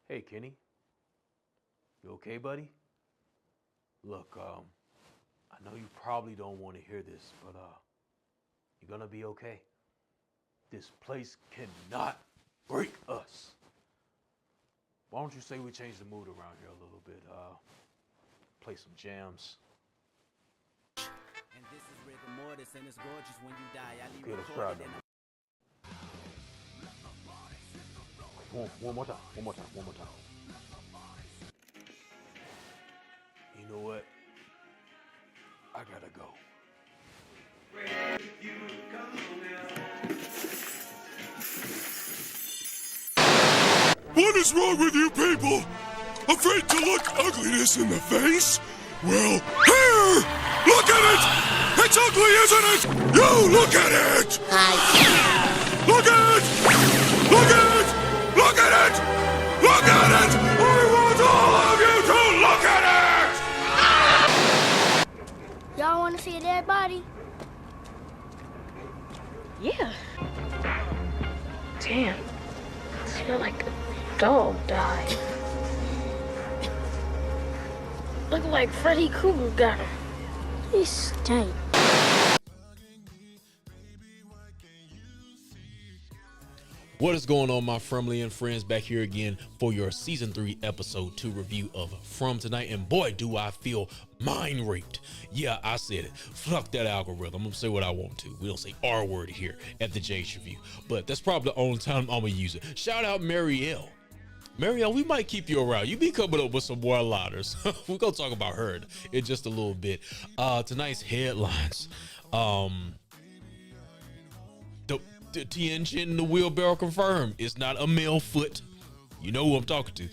Hey, Kenny. You okay, buddy? Look, I know you probably don't want to hear this, but you're gonna be okay. This place cannot break us. Why don't you say we change the mood around here a little bit? Play some jams. And this is rigor mortis, and it's gorgeous when you die. I leave Okay, let's try recorded that. and One more time. One more time. One more time. You know what? I gotta go. What is wrong with you people? Afraid to look ugliness in the face? Well, here! Look at it! It's ugly, isn't it? You look at it! Look at it! Look at it! Look at it! Look at it! I want all of you to look at it! Y'all want to see a dead body? Yeah. Damn. It smelled like a dog died. Look like Freddy Krueger got him. He stink. What is going on, my Fromland friends? Back here again for your season 3 episode 2 review of From tonight. And boy, do I feel mind raped. Yeah, I said it. Fuck that algorithm. I'm gonna say what I want to. We don't say R word here at the J's Review, but that's probably the only time I'm gonna use it. Shout out Marielle. Marielle, we might keep you around. You be coming up with some more liners. We're gonna talk about her in just a little bit. Tonight's headlines. The Tian Chen the Wheelbarrow confirmed it's not a male foot. You know who I'm talking to.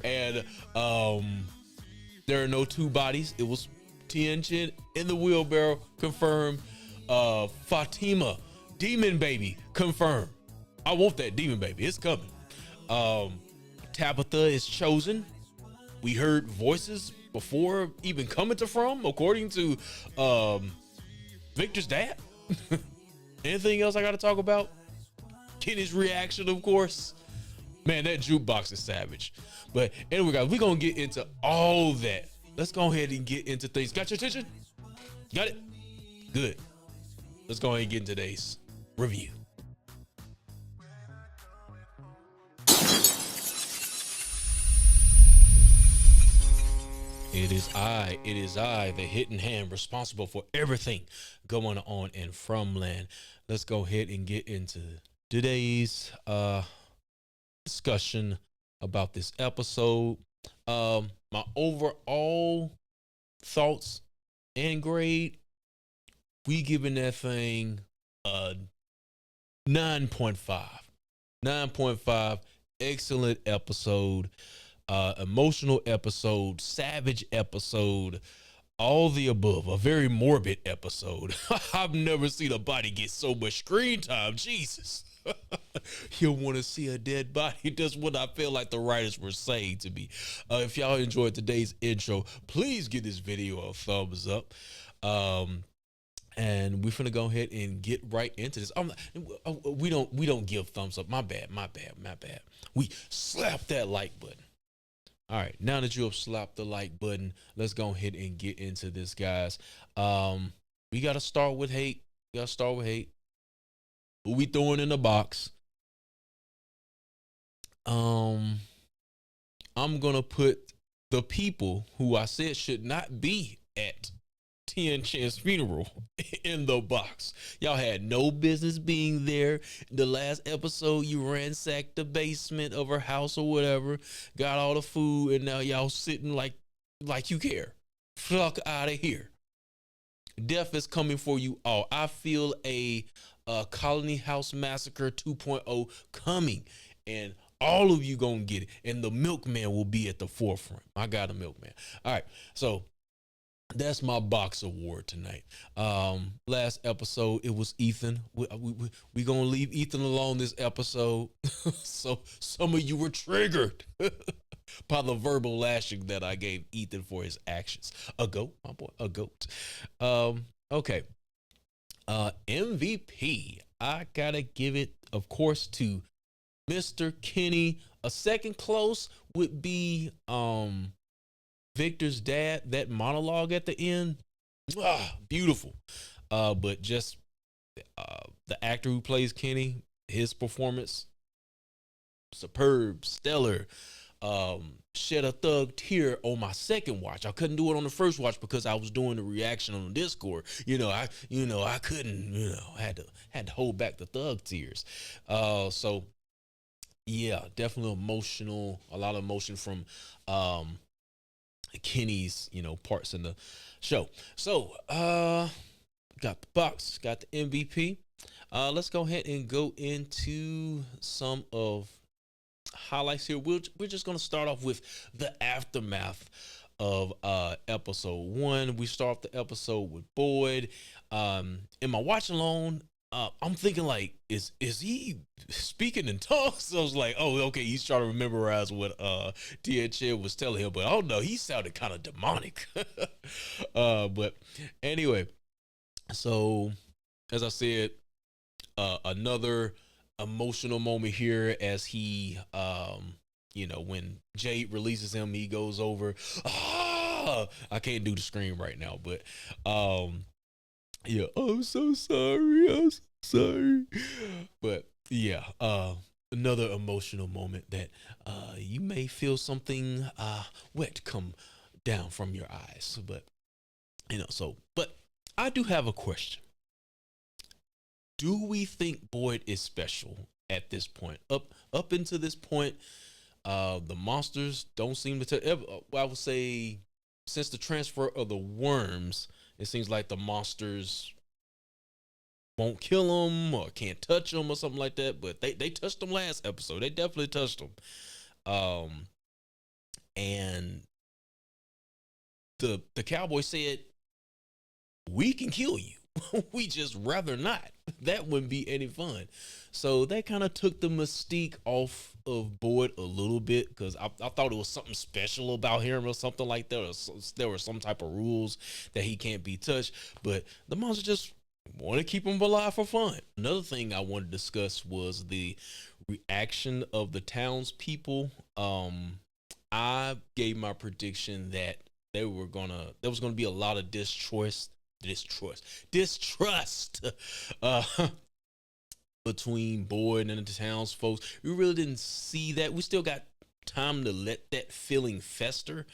And there are no two bodies. It was Tian Chen in the Wheelbarrow confirmed. Fatima, demon baby, confirmed. I want that demon baby. It's coming. Tabitha is chosen. We heard voices before even coming to From, according to Victor's dad. Anything else I got to talk about? Kenny's reaction, of course. Man, that jukebox is savage. But anyway, guys, we're going to get into all that. Let's go ahead and get into things. Got your attention? Got it? Good. Let's go ahead and get into today's review. It is I, the hidden hand responsible for everything going on in Fromland. Let's go ahead and get into today's discussion about this episode. My overall thoughts and grade, we giving that thing a 9.5. 9.5, excellent episode. Emotional episode, savage episode, all the above. A very morbid episode. I've never seen a body get so much screen time. Jesus. You'll want to see a dead body. That's what I feel like the writers were saying to me. If y'all enjoyed today's intro, please give this video a thumbs up. And we're finna go ahead and get right into this. We don't give thumbs up. My bad. We slap that like button. All right, now that you have slapped the like button, let's go ahead and get into this, guys. We got to start with hate. Who we throwing in the box? I'm going to put the people who I said should not be at Tian Chen's funeral in the box. Y'all had no business being there. The last episode, you ransacked the basement of her house or whatever, got all the food, and now y'all sitting like you care. Fuck out of here. Death is coming for you all. I feel a Colony House Massacre 2.0 coming, and all of you gonna get it, and the milkman will be at the forefront. I got a milkman. All right, so that's my box award tonight. Last episode, it was Ethan. We gonna leave Ethan alone this episode. So some of you were triggered by the verbal lashing that I gave Ethan for his actions. A goat, my boy, a goat. Okay. MVP, I gotta give it, of course, to Mr. Kenny. A second close would be Victor's dad. That monologue at the end, beautiful. But just the actor who plays Kenny, his performance, superb, stellar. Shed a thug tear on my second watch. I couldn't do it on the first watch because I was doing the reaction on Discord. I couldn't, had to hold back the thug tears. So yeah, definitely emotional, a lot of emotion from Kenny's, parts in the show. So got the box, got the MVP. Let's go ahead and go into some of highlights here. We're just gonna start off with the aftermath of episode 1. We start off the episode with Boyd. In my watch alone, I'm thinking like, is he speaking in tongues? So I was like, oh, okay, he's trying to memorize what Tian Chen was telling him, but oh no, he sounded kind of demonic. But anyway, so as I said, another emotional moment here as he when Jade releases him, he goes over, I can't do the scream right now, but yeah, I'm so sorry, but yeah, another emotional moment that you may feel something wet come down from your eyes, but but I do have a question. Do we think Boyd is special at this point? Up until this point, the monsters don't seem to I would say since the transfer of the worms, it seems like the monsters won't kill him or can't touch him or something like that. But they touched him last episode. They definitely touched him. And the cowboy said, "We can kill you. We just rather not." That wouldn't be any fun. So that kind of took the mystique off of Boyd a little bit, because I thought it was something special about him or something like that. Or there were some type of rules that he can't be touched. But the monster just want to keep him alive for fun. Another thing I wanted to discuss was the reaction of the townspeople. I gave my prediction that there was gonna be a lot of distrust between Boyd and the townsfolk. We really didn't see that. We still got time to let that feeling fester,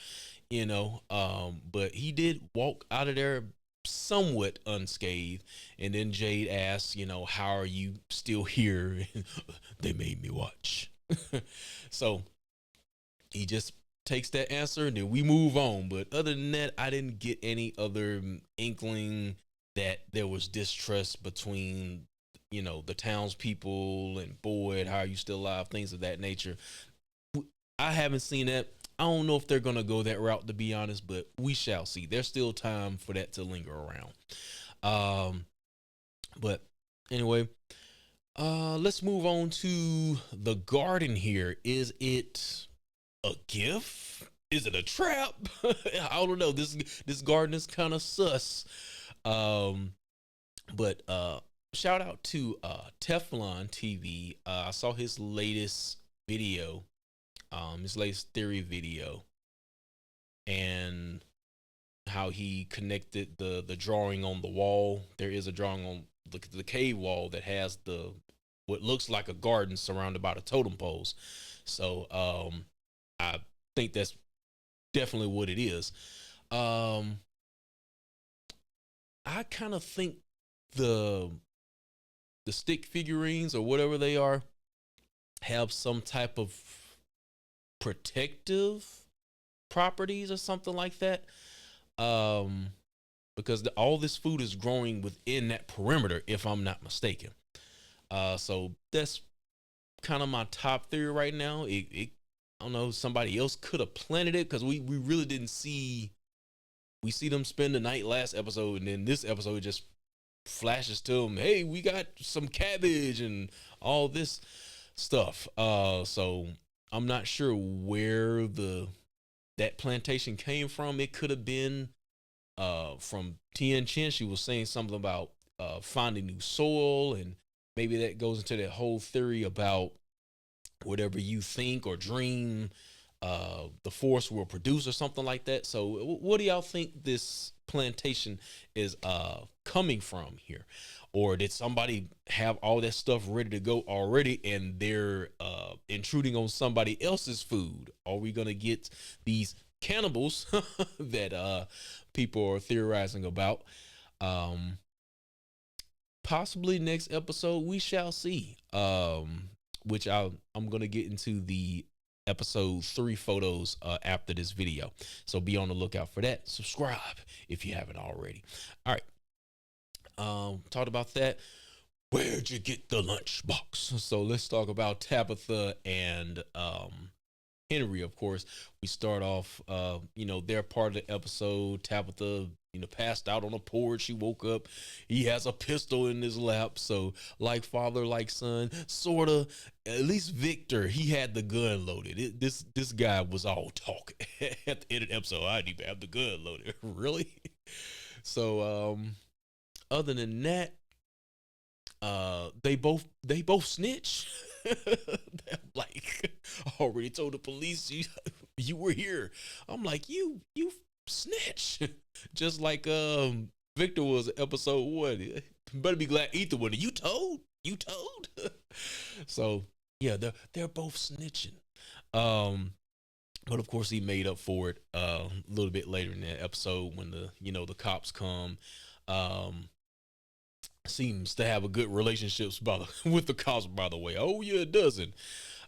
but he did walk out of there somewhat unscathed. And then Jade asked, how are you still here? They made me watch. So he just takes that answer and then we move on. But other than that, I didn't get any other inkling that there was distrust between, the townspeople and Boyd. How are you still alive? Things of that nature. I haven't seen that. I don't know if they're going to go that route, to be honest, but we shall see. There's still time for that to linger around. But anyway, let's move on to the garden here. Is it a gift? Is it a trap? I don't know. This garden is kind of sus. But shout out to Teflon TV. I saw his latest video, his latest theory video, and how he connected the drawing on the wall. There is a drawing on the cave wall that has what looks like a garden surrounded by the totem poles. So I think that's definitely what it is. I kind of think the stick figurines or whatever they are have some type of protective properties or something like that. Because all this food is growing within that perimeter, if I'm not mistaken. So that's kind of my top theory right now. I don't know, somebody else could have planted it, because we really didn't see. We see them spend the night last episode, and then this episode just flashes to them, hey, we got some cabbage and all this stuff. So I'm not sure where that plantation came from. It could have been from Tian Chen. She was saying something about finding new soil, and maybe that goes into that whole theory about whatever you think or dream the force will produce or something like that. So what do y'all think this plantation is coming from here? Or did somebody have all that stuff ready to go already and they're intruding on somebody else's food? Are we gonna get these cannibals that people are theorizing about? Possibly next episode, we shall see. Which I'm gonna get into the episode 3 photos after this video, so be on the lookout for that. Subscribe if you haven't already. All right, talked about that. Where'd you get the lunchbox? So let's talk about Tabitha and Henry. Of course, we start off their part of the episode. Tabitha passed out on a porch. She woke up, he has a pistol in his lap. So like father like son, sort of. At least Victor, he had the gun loaded. This guy was all talk at the end of the episode. I didn't even have the gun loaded. Really? So other than that, they both snitch. Like, already told the police you were here. I'm like, you snitch. Just like Victor was episode 1. Better be glad Ethan was. You told. So yeah, they're both snitching. But of course he made up for it a little bit later in that episode when the cops come. Seems to have a good relationships with the cops, by the way. Oh yeah, it doesn't.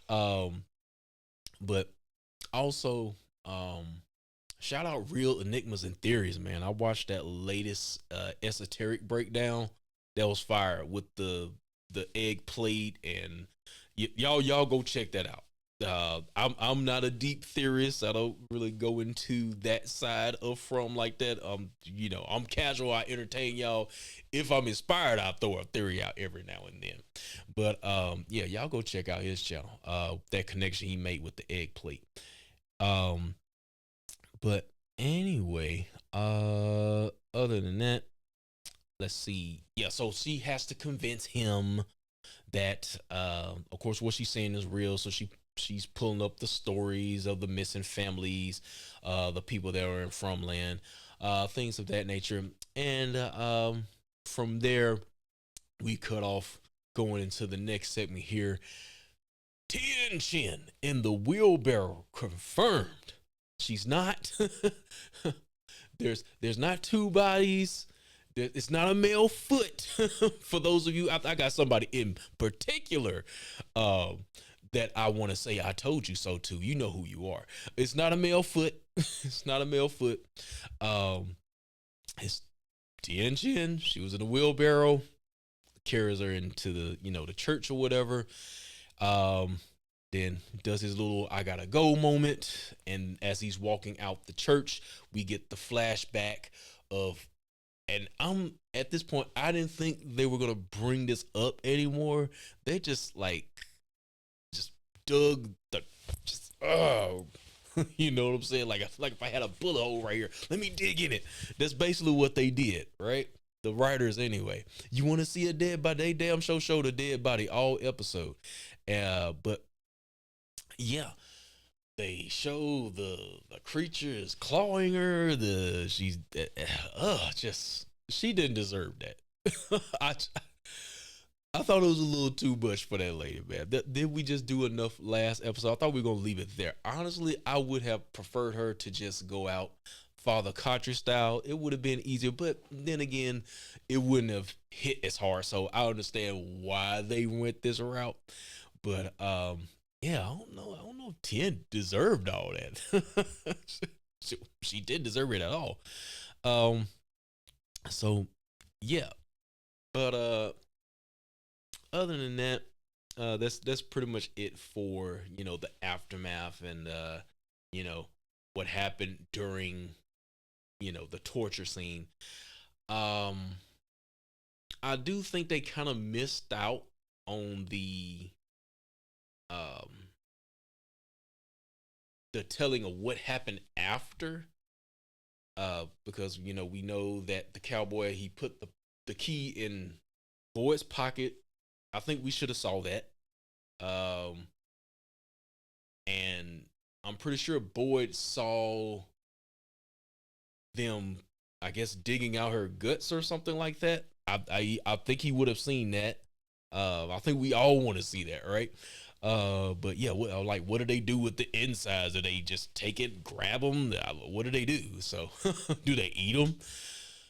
But also shout out Real Enigmas and Theories, man. I watched that latest esoteric breakdown. That was fire with the egg plate, and y'all go check that out. I'm not a deep theorist. I don't really go into that side of From like that. I'm casual. I entertain y'all. If I'm inspired, I'll throw a theory out every now and then. But yeah, y'all go check out his channel. That connection he made with the egg plate. But anyway, other than that, let's see. Yeah, so she has to convince him that of course what she's saying is real. So she's pulling up the stories of the missing families, the people that are in Fromland, things of that nature. And from there, we cut off going into the next segment here. Tian Chen in the wheelbarrow confirmed. She's not. There's not 2 bodies. It's not a male foot. For those of you, I got somebody in particular that I want to say I told you so to. You know who you are. It's not a male foot. It's not a male foot. It's Tian Chen. She was in a wheelbarrow. Carries her into the church or whatever. Then does his little I gotta go moment. And as he's walking out the church, we get the flashback of, and I'm at this point, I didn't think they were gonna bring this up anymore. They just dug you know what I'm saying? Like if I had a bullet hole right here, let me dig in it. That's basically what they did, right? The writers, anyway. You want to see a dead body? They damn sure show the dead body all episode. But yeah, they show the creature is clawing her. She didn't deserve that. I thought it was a little too much for that lady, man. Did we just do enough last episode? I thought we were going to leave it there. Honestly, I would have preferred her to just go out Father Country style. It would have been easier, but then again, it wouldn't have hit as hard. So I understand why they went this route. But yeah, I don't know if Tien deserved all that. She didn't deserve it at all. So yeah. But other than that, that's pretty much it for the aftermath and what happened during the torture scene. I do think they kind of missed out on the telling of what happened after, because we know that the cowboy, he put the key in Boyd's pocket. I think we should have saw that. and I'm pretty sure Boyd saw them, I guess, digging out her guts or something like that. I think he would have seen that. I think we all want to see that, right? But yeah, what do they do with the insides? Do they just take it, grab them? What do they do? So, do they eat them?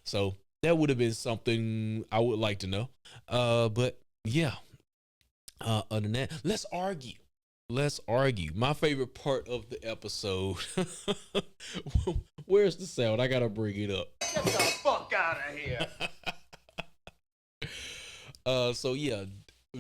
So that would have been something I would like to know. But yeah, other than that, let's argue. Let's argue. My favorite part of the episode. Where's the sound? I gotta bring it up. Get the fuck out of here. So yeah,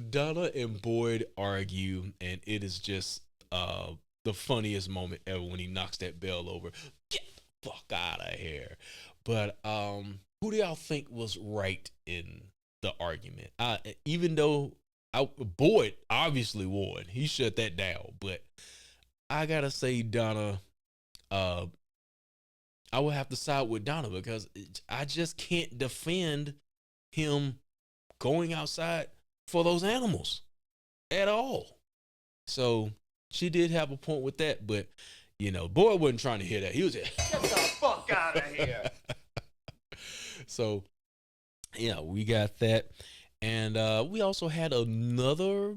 Donna and Boyd argue, and it is just the funniest moment ever when he knocks that bell over. Get the fuck out of here. But who do y'all think was right in the argument? Even though Boyd obviously won, he shut that down, but I gotta say Donna, I would have to side with Donna because I just can't defend him going outside for those animals at all. So she did have a point with that, but you know, Boyd wasn't trying to hear that. He was just, get the fuck out of here. So yeah, we got that. And we also had another,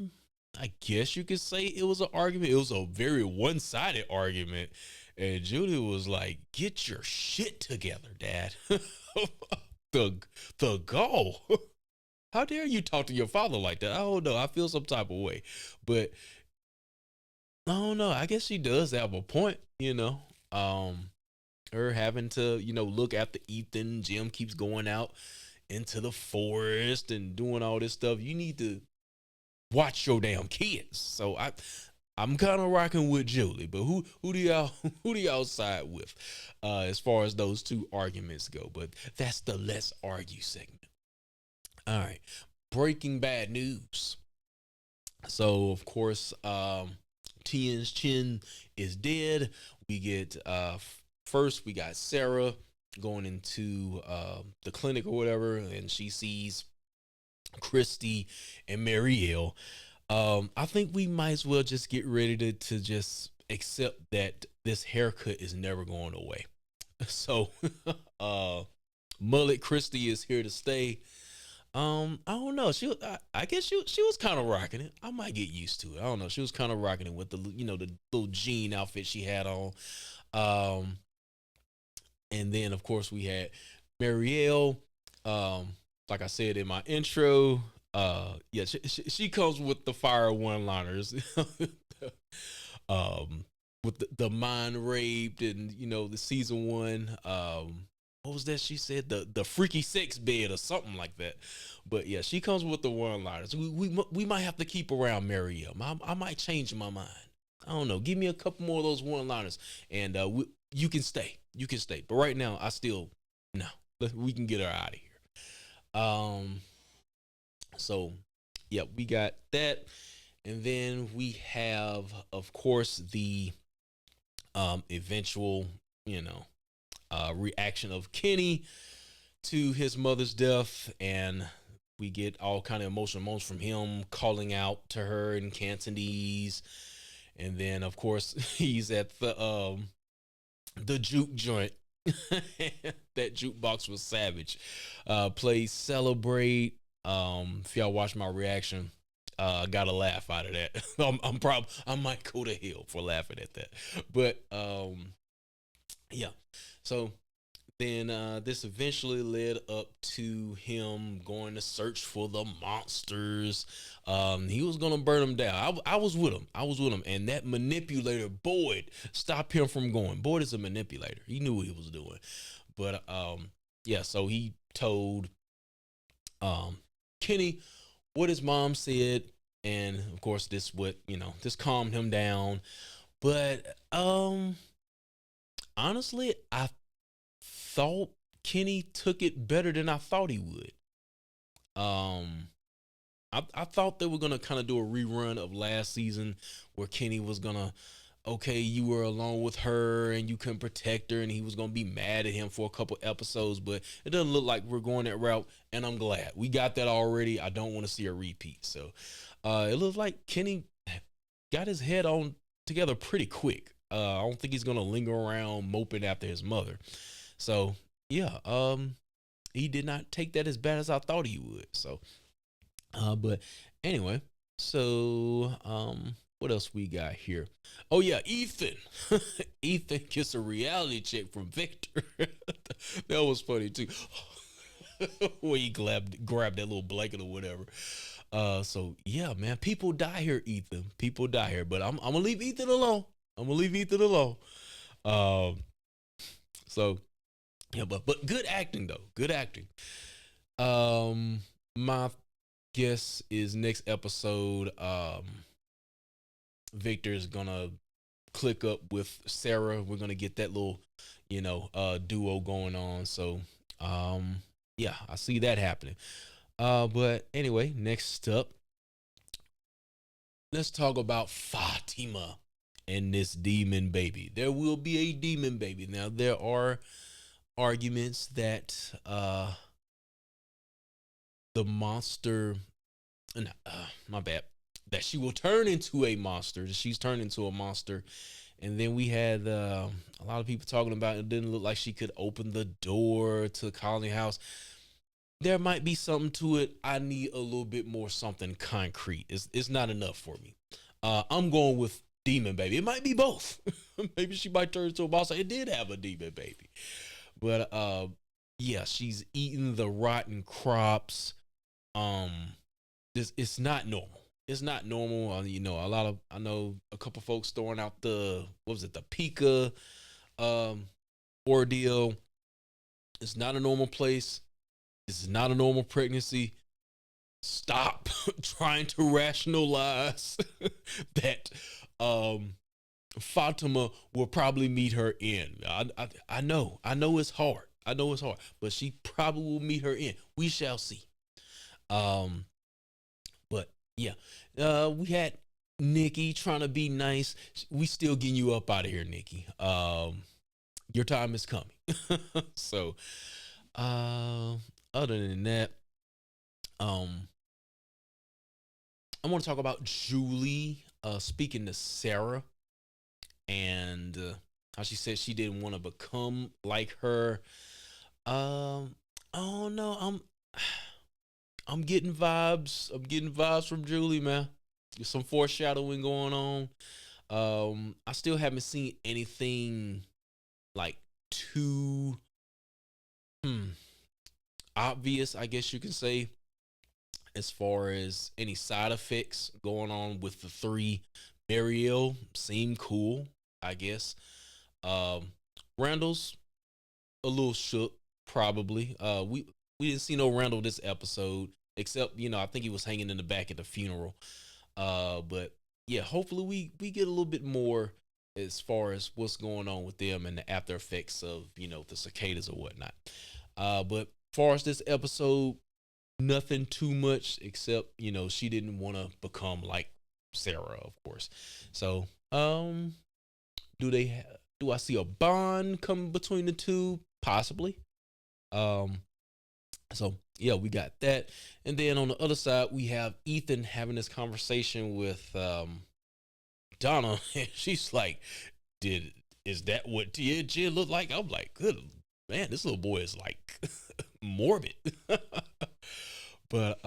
I guess you could say it was an argument. It was a very one-sided argument. And Judy was like, get your shit together, Dad. The gall. How dare you talk to your father like that? I don't know. I feel some type of way. But I don't know. I guess she does have a point, you know. Her having to, you know, look after Ethan. Jim keeps going out into the forest and doing all this stuff. You need to watch your damn kids. So I'm kind of rocking with Julie, but who do y'all side with as far as those two arguments go? But that's the let's argue segment. All right, breaking bad news. So of course, Tian Chen is dead. We get first we got Sarah going into the clinic or whatever, and she sees Christy and Marielle. I think we might as well just get ready to just accept that this haircut is never going away. So mullet Christy is here to stay. I don't know. I guess she was kind of rocking it. I might get used to it. I don't know. She was kind of rocking it with the, you know, the little jean outfit she had on. And then, of course, we had Marielle. Like I said in my intro, yeah, she comes with the fire one-liners. With the mind raped and, you know, the season one. What was that she said? The freaky sex bed or something like that. But yeah, she comes with the one-liners. We might have to keep around Marielle. I might change my mind. I don't know. Give me a couple more of those one-liners, and you can stay. You can stay. But right now, no. We can get her out of here. So yeah, we got that, and then we have, of course, the eventual, you know, reaction of Kenny to his mother's death, and we get all kind of emotional moments from him calling out to her in Cantonese. And then, of course, he's at the juke joint. That jukebox was savage. Plays Celebrate. If y'all watch my reaction, got a laugh out of that. I might go to hell for laughing at that. But yeah. So then this eventually led up to him going to search for the monsters. He was gonna burn them down. I was with him. And that manipulator, Boyd, stopped him from going. Boyd is a manipulator. He knew what he was doing. But yeah, so he told Kenny what his mom said, and of course this calmed him down. But honestly, I thought Kenny took it better than I thought he would. I thought they were gonna kind of do a rerun of last season where Kenny was gonna, okay, you were alone with her and you couldn't protect her, and he was gonna be mad at him for a couple episodes, but it doesn't look like we're going that route, and I'm glad. We got that already. I don't want to see a repeat. So it looks like Kenny got his head on together pretty quick. I don't think he's gonna linger around moping after his mother. So yeah, he did not take that as bad as I thought he would. So, but anyway, so what else we got here? Oh yeah, Ethan. Ethan gets a reality check from Victor. That was funny too. When he grabbed that little blanket or whatever. So yeah, man, people die here, Ethan. People die here, but I'm gonna leave Ethan alone. So yeah, but good acting though. Good acting. My guess is next episode, Victor is gonna click up with Sarah. We're gonna get that little, duo going on. So yeah, I see that happening. But anyway, next up, let's talk about Fatima and this demon baby. There will be a demon baby. Now, there are arguments that the monster, my bad, that she will turn into a monster. She's turned into a monster. And then we had a lot of people talking about it didn't look like she could open the door to the colony house. There might be something to it. I need a little bit more something concrete. It's not enough for me. I'm going with demon baby. It might be both. Maybe she might turn into a monster. It did have a demon baby. But yeah, she's eating the rotten crops. It's not normal. It's not normal. I know a couple folks throwing out the Pika ordeal. It's not a normal place. This is not a normal pregnancy. Stop trying to rationalize that Fatima will probably meet her end. I know it's hard. But she probably will meet her end. We shall see. But yeah, we had Nikki trying to be nice. We still getting you up out of here, Nikki. Your time is coming. So, other than that, I want to talk about Julie speaking to Sarah and how she said she didn't want to become like her. I don't know. I'm getting vibes. From Julie, man. There's some foreshadowing going on. I still haven't seen anything like too obvious, I guess you can say, as far as any side effects going on with the three. Mariel seemed cool, I guess. Randall's a little shook, probably. We didn't see no Randall this episode, except, I think he was hanging in the back at the funeral. But yeah, hopefully we get a little bit more as far as what's going on with them and the after effects of, the cicadas or whatnot. But as far as this episode, nothing too much except, she didn't want to become like Sarah, of course. So, do I see a bond coming between the two? Possibly. So yeah, we got that. And then on the other side, we have Ethan having this conversation with Donna, and she's like, is that what Tian Chen looked like? I'm like, good man, this little boy is like morbid. But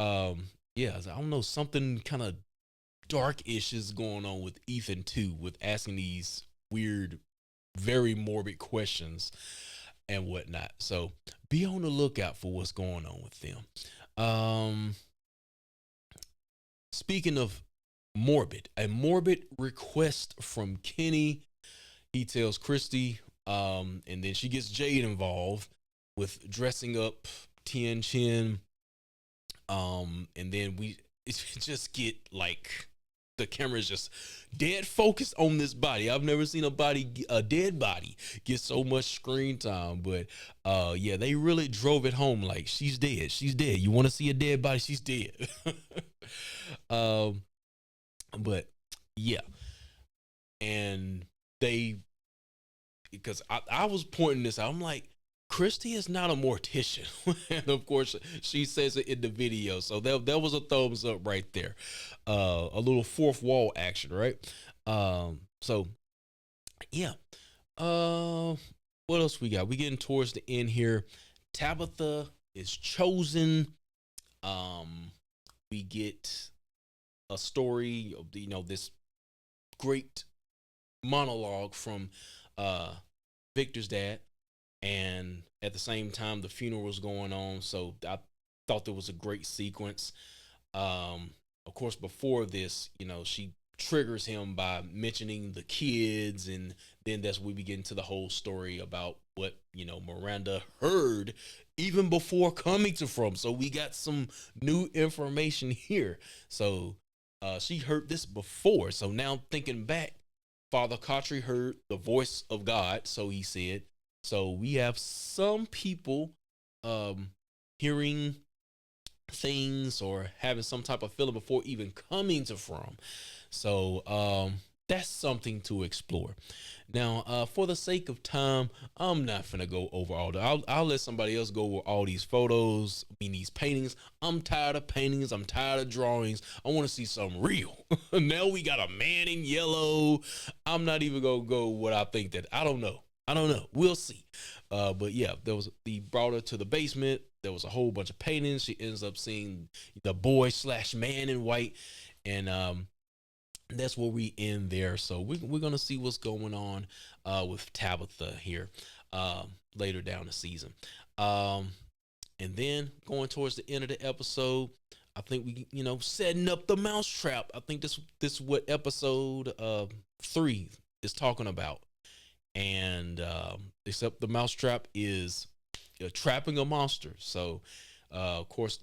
yeah, I don't know, something kind of dark-ish is going on with Ethan too, with asking these weird, very morbid questions and whatnot. So be on the lookout for what's going on with them. Speaking of morbid, a morbid request from Kenny. He tells Christy, and then she gets Jade involved with dressing up Tian Chen. And then we just get like, the camera is just dead focused on this body. I've never seen a dead body get so much screen time. But yeah, they really drove it home. Like, she's dead. You want to see a dead body? She's dead. But yeah, and because I was pointing this out, I'm like, Christy is not a mortician. And of course, she says it in the video. So that was a thumbs up right there. A little fourth wall action, right? So yeah. What else we got? We getting towards the end here. Tabitha is chosen. We get a story of this great monologue from Victor's dad, and at the same time the funeral was going on. So I thought there was a great sequence. Of course, before this, she triggers him by mentioning the kids, and then that's when we begin to the whole story about what Miranda heard even before coming to From. So we got some new information here. So she heard this before. So now thinking back, Father Kotri heard the voice of God, so he said. So we have some people hearing things or having some type of feeling before even coming to From. So that's something to explore. Now, for the sake of time, I'm not gonna go over all the. I'll let somebody else go over all these photos, these paintings. I'm tired of paintings. I'm tired of drawings. I want to see something real. Now we got a man in yellow. I'm not even gonna go what I think that. I don't know. We'll see. But yeah, he brought her to the basement. There was a whole bunch of paintings. She ends up seeing the boy/man in white, and that's where we end there. So we're gonna see what's going on with Tabitha here later down the season. And then going towards the end of the episode, I think we setting up the mousetrap. I think this is what episode 3 is talking about. And except the mousetrap is trapping a monster. So of course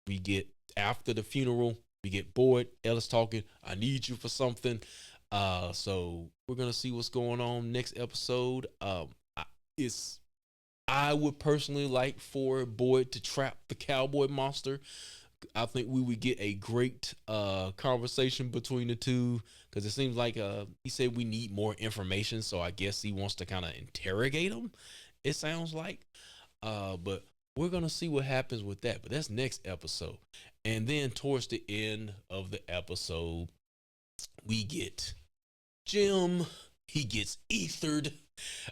we get after the funeral. We get Boyd, Ellis talking, I need you for something. So we're going to see what's going on next episode. I would personally like for Boyd to trap the cowboy monster. I think we would get a great conversation between the two, because it seems like he said we need more information. So I guess he wants to kind of interrogate him, it sounds like. But we're going to see what happens with that. But that's next episode. And then towards the end of the episode, we get Jim. He gets ethered,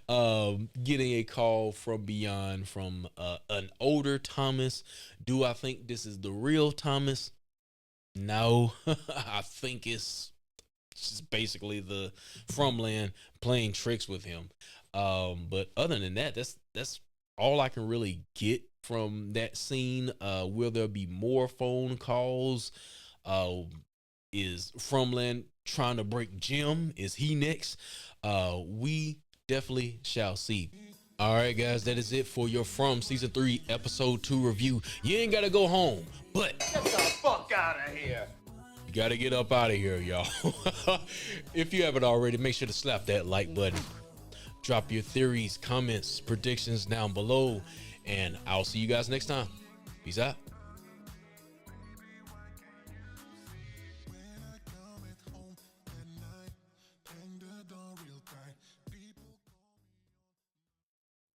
getting a call from beyond from an older Thomas. Do I think this is the real Thomas? No, I think it's just basically the Fromland playing tricks with him. But other than that, that's all I can really get from that scene. Will there be more phone calls? Is Fromland trying to break Jim? Is he next? We definitely shall see. All right, guys, that is it for your From Season 3, Episode 2 review. You ain't got to go home, but Get the fuck out of here. you got to get up out of here, y'all. If you haven't already, make sure to slap that like button. Drop your theories, comments, predictions down below. And I'll see you guys next time. Peace out.